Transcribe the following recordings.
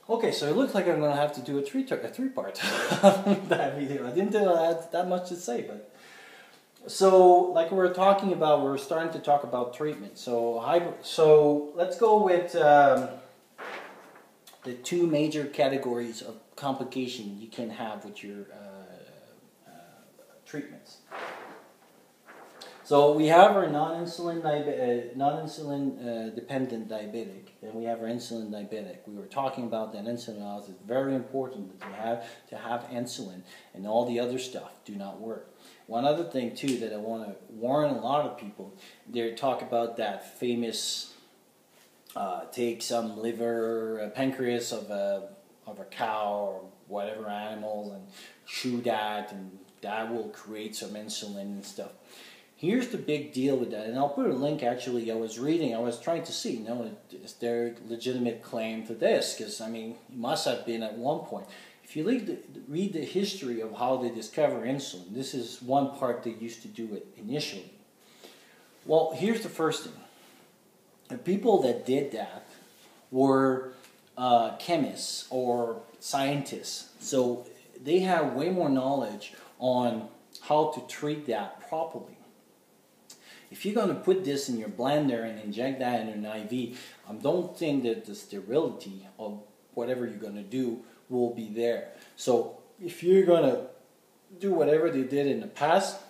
Okay, so it looks like I'm gonna have to do a three-part that video. I didn't have that much to say, but so like we were talking about, we're starting to talk about treatment. So let's go with the two major categories of complication you can have with your treatments. So we have our non-insulin dependent diabetic, and we have our insulin diabetic. We were talking about that insulin. It's very important that to have insulin, and all the other stuff do not work. One other thing too that I want to warn a lot of people, they talk about that famous take some liver, pancreas of a cow or whatever animals and chew that, and that will create some insulin and stuff. Here's the big deal with that, and I'll put a link. Actually, I was trying to see, is there legitimate claim to this? Because I mean, it must have been at one point. If you read the history of how they discover insulin, this is one part they used to do it initially. Well, here's the first thing. The people that did that were chemists or scientists, so they have way more knowledge on how to treat that properly. If you're going to put this in your blender and inject that in an IV, I don't think that the sterility of whatever you're going to do will be there. So if you're going to do whatever they did in the past,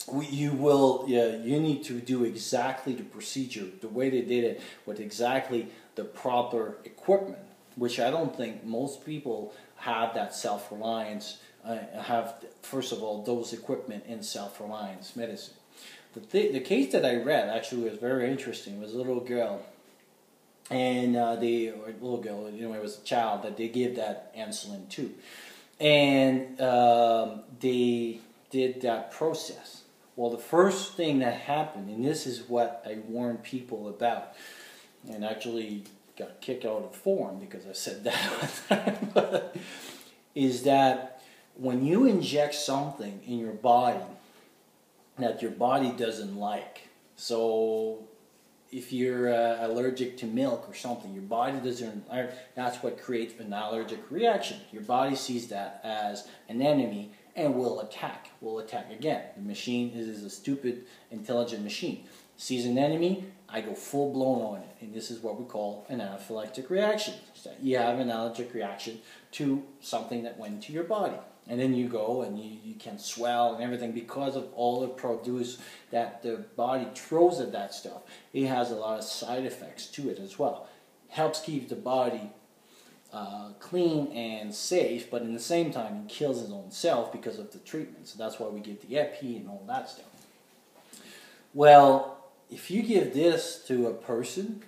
you need to do exactly the procedure, the way they did it, with exactly the proper equipment, which I don't think most people have that self-reliance, have, first of all, those equipment in self-reliance medicine. The case that I read actually was very interesting. It was a little girl, and it was a child that they give that insulin to, and they did that process. Well, the first thing that happened, and this is what I warned people about, and actually got kicked out of forum because I said that, is that when you inject something in your body that your body doesn't like, so if you're allergic to milk or something, your body doesn't, that's what creates an allergic reaction. Your body sees that as an enemy and will attack again. The machine is a stupid, intelligent machine. Sees an enemy, I go full blown on it, and this is what we call an anaphylactic reaction. So you have an allergic reaction to something that went to your body. And then you go and you can swell and everything because of all the produce that the body throws at that stuff. It has a lot of side effects to it as well. Helps keep the body clean and safe, but in the same time it kills its own self because of the treatment. So that's why we give the epi and all that stuff. Well, if you give this to a person,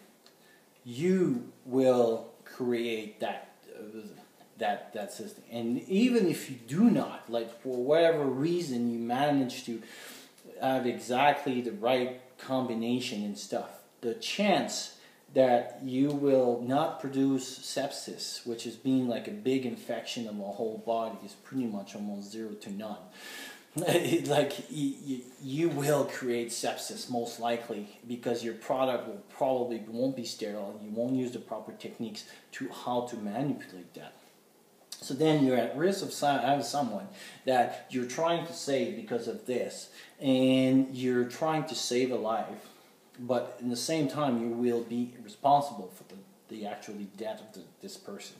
you will create that system. And even if you do not, like for whatever reason you manage to have exactly the right combination and stuff, the chance that you will not produce sepsis, which is being like a big infection of a whole body, is pretty much almost 0 to none. You will create sepsis most likely because your product won't be sterile, and you won't use the proper techniques to how to manipulate that. So then you're at risk of having someone that you're trying to save because of this, and you're trying to save a life, but in the same time you will be responsible for the actually death of this person.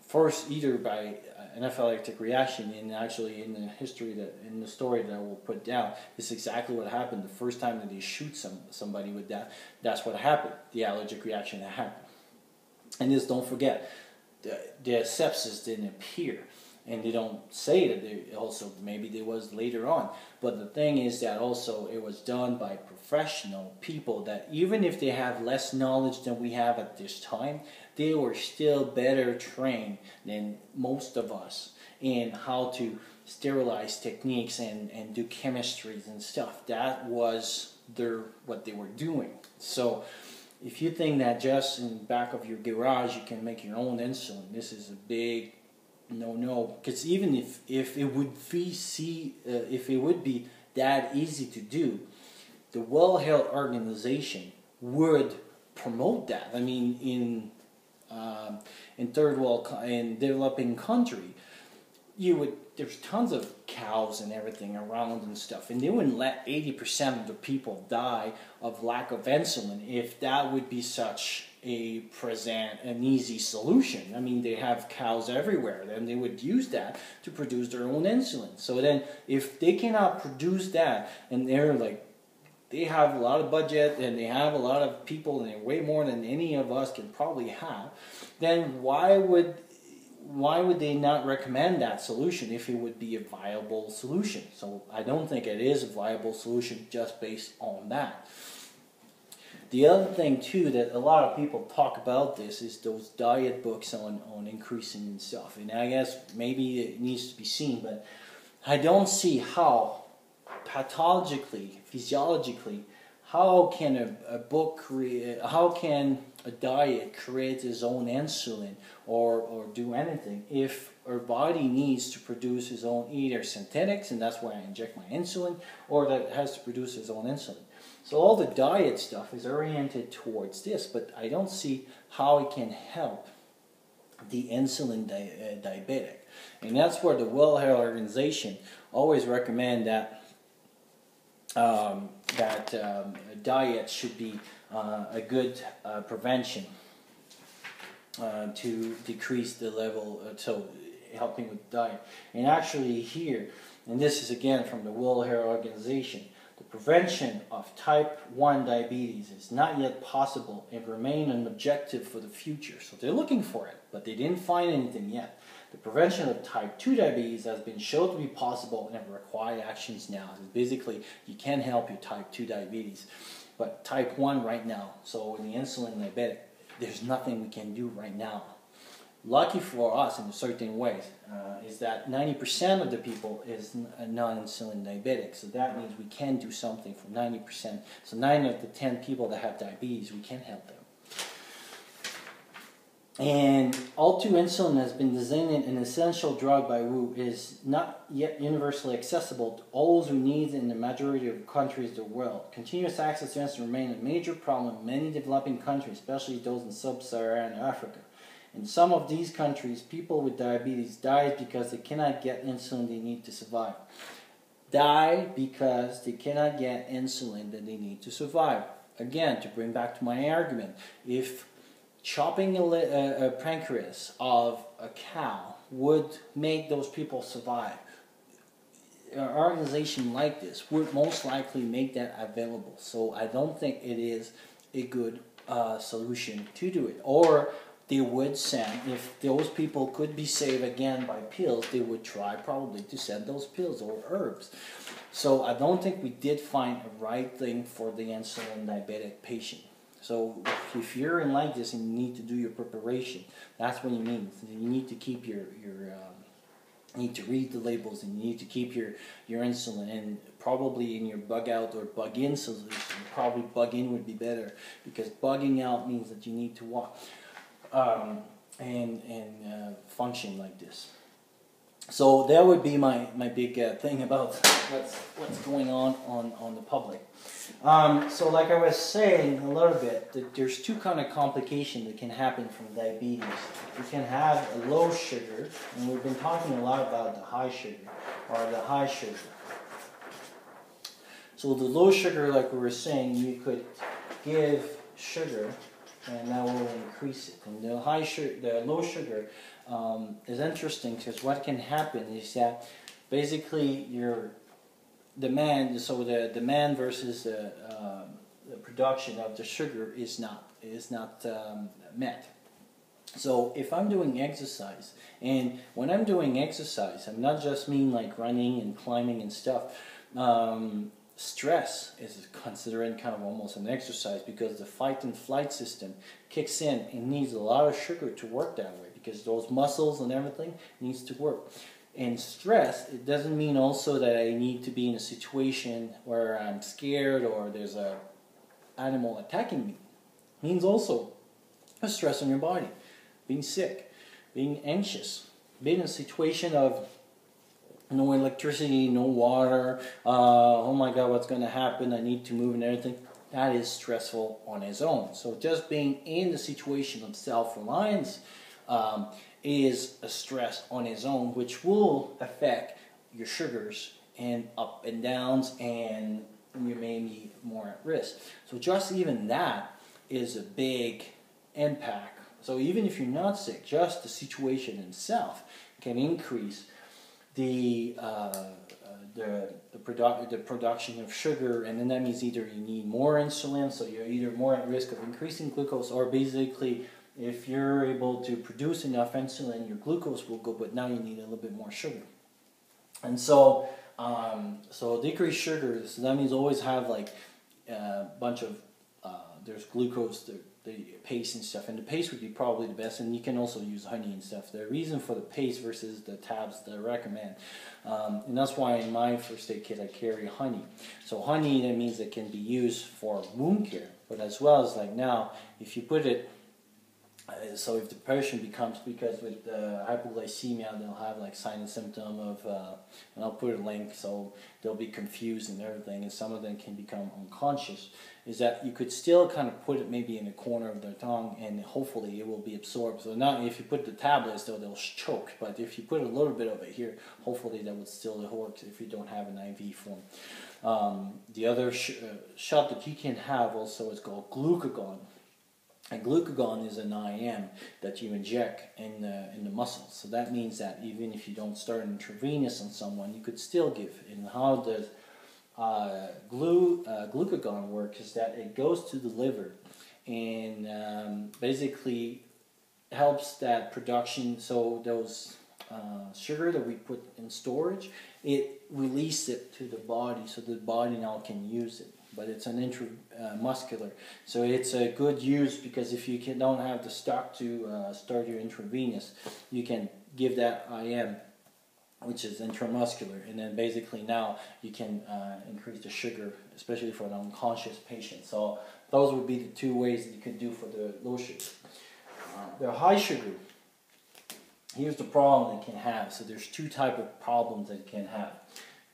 First, either by anaphylactic reaction, and actually in the story that I will put down, this is exactly what happened the first time that they shoot somebody with that. That's what happened, the allergic reaction that happened. And just don't forget, the sepsis didn't appear, and they don't say that they also, maybe there was later on, but the thing is that also it was done by professional people that even if they have less knowledge than we have at this time, they were still better trained than most of us in how to sterilize techniques and do chemistries and stuff. That was what they were doing. So if you think that just in the back of your garage you can make your own insulin, this is a big no. Because even if it would be that easy to do, the World Health Organization would promote that. I mean, in in in developing country, there's tons of cows and everything around and stuff, and they wouldn't let 80% of the people die of lack of insulin if that would be such an easy solution. I mean, they have cows everywhere, then they would use that to produce their own insulin. So then if they cannot produce that, and they have a lot of budget and they have a lot of people and they're way more than any of us can probably have, then why would they not recommend that solution if it would be a viable solution? So I don't think it is a viable solution just based on that. The other thing too that a lot of people talk about this is those diet books on increasing and stuff. And I guess maybe it needs to be seen, but I don't see how pathologically, physiologically, how can how can a diet create its own insulin or do anything if our body needs to produce its own either synthetics, and that's why I inject my insulin, or that it has to produce its own insulin. So all the diet stuff is oriented towards this, but I don't see how it can help the insulin diabetic. And that's where the World Health Organization always recommend that diet should be a good prevention to decrease the level, so helping with diet. And actually here, and this is again from the World Health Organization, the prevention of type 1 diabetes is not yet possible and remain an objective for the future. So they're looking for it, but they didn't find anything yet. The prevention of type 2 diabetes has been shown to be possible and require actions now. Basically, you can help your type 2 diabetes, but type 1 right now, so in the insulin diabetic, there's nothing we can do right now. Lucky for us in certain ways is that 90% of the people is non-insulin diabetic, so that means we can do something for 90%. So 9 of the 10 people that have diabetes, we can help them. And All2 insulin has been designated an essential drug by WHO. It is not yet universally accessible to all those who need it in the majority of countries of the world. Continuous access to insulin remains a major problem in many developing countries, especially those in sub-Saharan Africa. In some of these countries, people with diabetes die because they cannot get insulin they need to survive. Die because they cannot get insulin that they need to survive. Again, to bring back to my argument, if chopping a pancreas of a cow would make those people survive, an organization like this would most likely make that available. So I don't think it is a good solution to do it. Or they would send, if those people could be saved again by pills, they would try probably to send those pills or herbs. So I don't think we did find a right thing for the insulin diabetic patient. So if you're in like this and you need to do your preparation, that's what you need. You need to keep you need to read the labels, and you need to keep your insulin, and probably in your bug out or bug in solution, probably bug in would be better, because bugging out means that you need to walk and function like this. So that would be my big thing about what's going on the public. So like I was saying a little bit, that there's two kind of complications that can happen from diabetes. You can have a low sugar, and we've been talking a lot about the high sugar, or the high sugar. So the low sugar, like we were saying, you could give sugar, and that will increase it. And the high sugar, the low sugar, is interesting, because what can happen is that basically your demand, so the demand versus the production of the sugar is not met. So if I'm doing exercise, and when I'm doing exercise, I'm not just mean like running and climbing and stuff. Stress is considered kind of almost an exercise, because the fight and flight system kicks in and needs a lot of sugar to work that way, because those muscles and everything needs to work. And stress, it doesn't mean also that I need to be in a situation where I'm scared or there's a animal attacking me. It means also a stress on your body, being sick, being anxious, being in a situation of no electricity, no water, oh my God, what's going to happen, I need to move and everything. that is stressful on its own. So just being in the situation of self-reliance is a stress on its own, which will affect your sugars and up and downs, and you may be more at risk. So just even that is a big impact. So even if you're not sick, just the situation itself can increase the production of sugar, and then that means either you need more insulin, so you're either more at risk of increasing glucose, or basically if you're able to produce enough insulin, your glucose will go, but now you need a little bit more sugar. And so decreased sugar, so that means always have like a bunch of there's glucose, the paste and stuff, and the paste would be probably the best, and you can also use honey and stuff. The reason for the paste versus the tabs that I recommend, and that's why in my first aid kit I carry honey. So honey, that means it can be used for wound care, but as well as like now, if you put it, so if the patient becomes, because with hypoglycemia they'll have like sign and symptom of, and I'll put a link so they'll be confused and everything, and some of them can become unconscious, is that you could still kind of put it maybe in the corner of their tongue and hopefully it will be absorbed. So now if you put the tablets though, they'll choke, but if you put a little bit of it here, hopefully that would still work if you don't have an IV form. The other shot that you can have also is called Glucagon. And glucagon is an IM that you inject in the muscles. So that means that even if you don't start intravenous on someone, you could still give. And how does glucagon work is that it goes to the liver and basically helps that production. So those sugar that we put in storage, it releases it to the body, so the body now can use it. But it's an intramuscular, so it's a good use, because if you don't have the stock to start your intravenous, you can give that IM, which is intramuscular, and then basically now you can increase the sugar, especially for an unconscious patient. So those would be the two ways that you could do for the low sugar. The high sugar, here's the problem it can have. So there's two types of problems that it can have.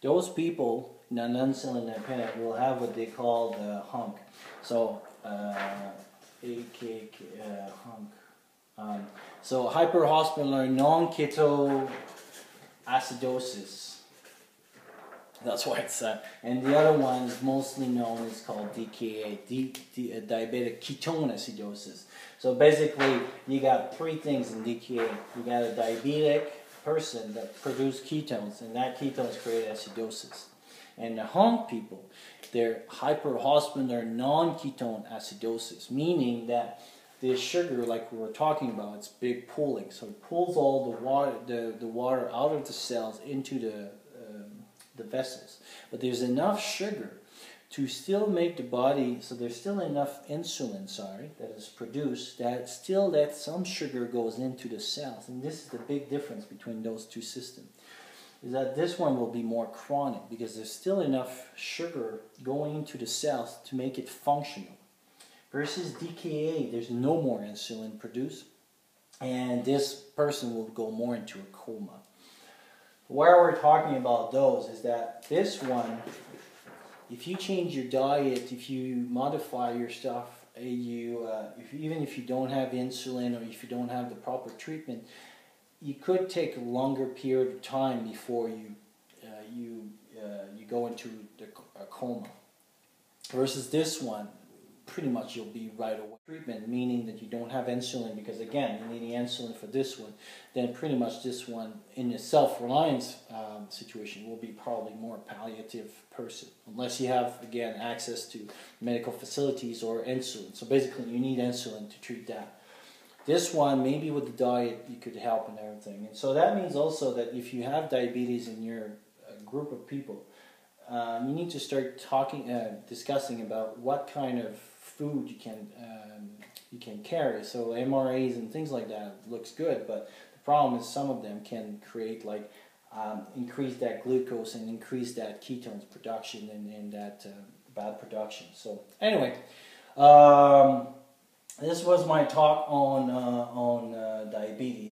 Those people, non-insulin dependent, will have what they call the hunk. So, hunk. So hyperhospitalar non-ketoacidosis. That's why it's and the other one is mostly known is called DKA, Diabetic Ketoacidosis. So basically, you got three things in DKA. You got a diabetic person that produce ketones, and that ketones create acidosis. And the hunk people, they're hyperhospitalar non-ketone acidosis, meaning that the sugar, like we were talking about, it's big pooling. So it pulls all the water out of the cells into the vessels. But there's enough sugar to still make the body, so there's still enough insulin, that is produced, that still that some sugar goes into the cells. And this is the big difference between those two systems, is that this one will be more chronic, because there's still enough sugar going into the cells to make it functional. Versus DKA, there's no more insulin produced, and this person will go more into a coma. Where we're talking about those is that this one, if you change your diet, if you modify your stuff, even if you don't have insulin or if you don't have the proper treatment, you could take a longer period of time before you go into a coma. Versus this one, pretty much you'll be right away. Treatment, meaning that you don't have insulin, because again, you need the insulin for this one, then pretty much this one, in a self-reliance situation, will be probably more palliative person, unless you have, again, access to medical facilities or insulin. So basically you need insulin to treat that. This one, maybe with the diet, you could help and everything. And so that means also that if you have diabetes in your group of people, you need to start discussing about what kind of food you can carry. So MRAs and things like that looks good, but the problem is some of them can create increase that glucose and increase that ketones production and that bad production. So anyway, this was my talk on diabetes.